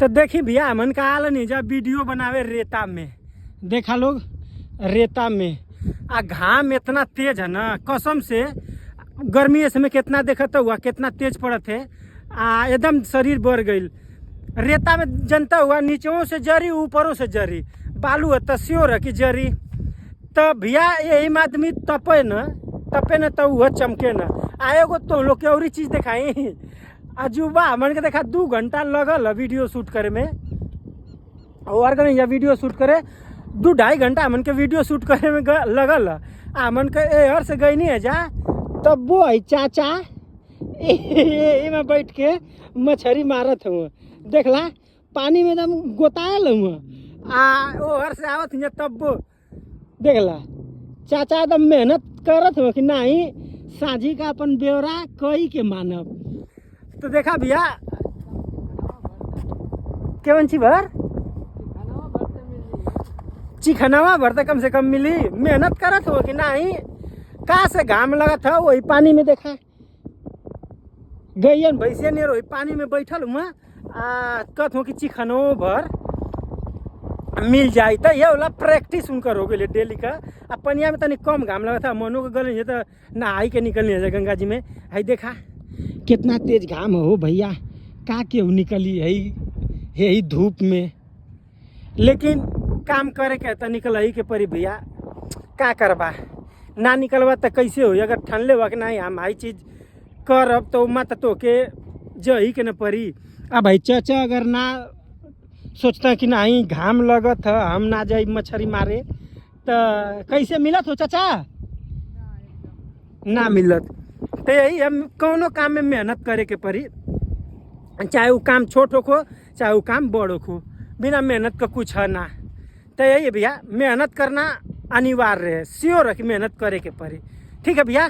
तो देखी भैया हमन का आल नहीं जा वीडियो बनावे रेता में, देखा लोग रेता में आ घाम इतना तेज है ना, कसम से गर्मी में कितना देखता हुआ कितना तेज पड़त है आ एकदम शरीर बढ़ गई। रेता में जनता हुआ नीचों से जरी ऊपरों से जरी, बालू है तो श्योर है कि जरी। तो भैया यही में आदमी तपे न तो वह चमके न। आएगो तो लोग के और चीज़ दिखाई अजूबा हमन के देखा 2 घंटा लगल वीडियो शूट करे में, और या वीडियो शूट करे 2-2.5 घंटा हमन के वीडियो शूट करे में लगल। हमन के एहर से गई नहीं है जा, तब वो है चाचा में बैठ के मछली मारत हूँ, देखला पानी में एकदम गोतायल हूँ ओहर से आवत है, तब वो देखला चाचा एकदम मेहनत करत हो कि नहीं साझी का अपन ब्यौरा कई के मानब। तो देखा भैया केवन ची भर चिखनवा भरते कम से कम मिली, मेहनत करत हो कि नहीं कहाँ से घाम लगा था वही पानी में देखा गैयन भैंसिया नहीं वही पानी में बैठल हुआ कहत हो कि चिखनो भर मिल जाए। तो ये वाला प्रैक्टिस उनकर हो गई डेली का। अब पनिया में तनी कम घाम लगा था, मनो के गल तो नहाई के निकलनी है गंगा जी में। है देखा कितना तेज घाम हो भैया, का केहू निकली है धूप में, लेकिन काम करे के तो निकल ही के परी भैया, का करबा ना निकलबा तो कैसे हो। अगर ठनले हुआ कि नहीं हम आई चीज़ करब तो मत तो के जही के न परी। अब भाई चाचा अगर ना सोचता कि नहीं घाम लगत है हम ना जाए मछली मारे तो कैसे मिलत हो चाचा, ना मिलत। तो यही हम कौनो काम में मेहनत करे के पड़ी, चाहे वो काम छोट हो चाहे वो काम बड़ हो, बिना मेहनत का कुछ है ना। तो यही है भैया मेहनत करना अनिवार्य है, श्योर है कि मेहनत करे के पड़ी। ठीक है भैया।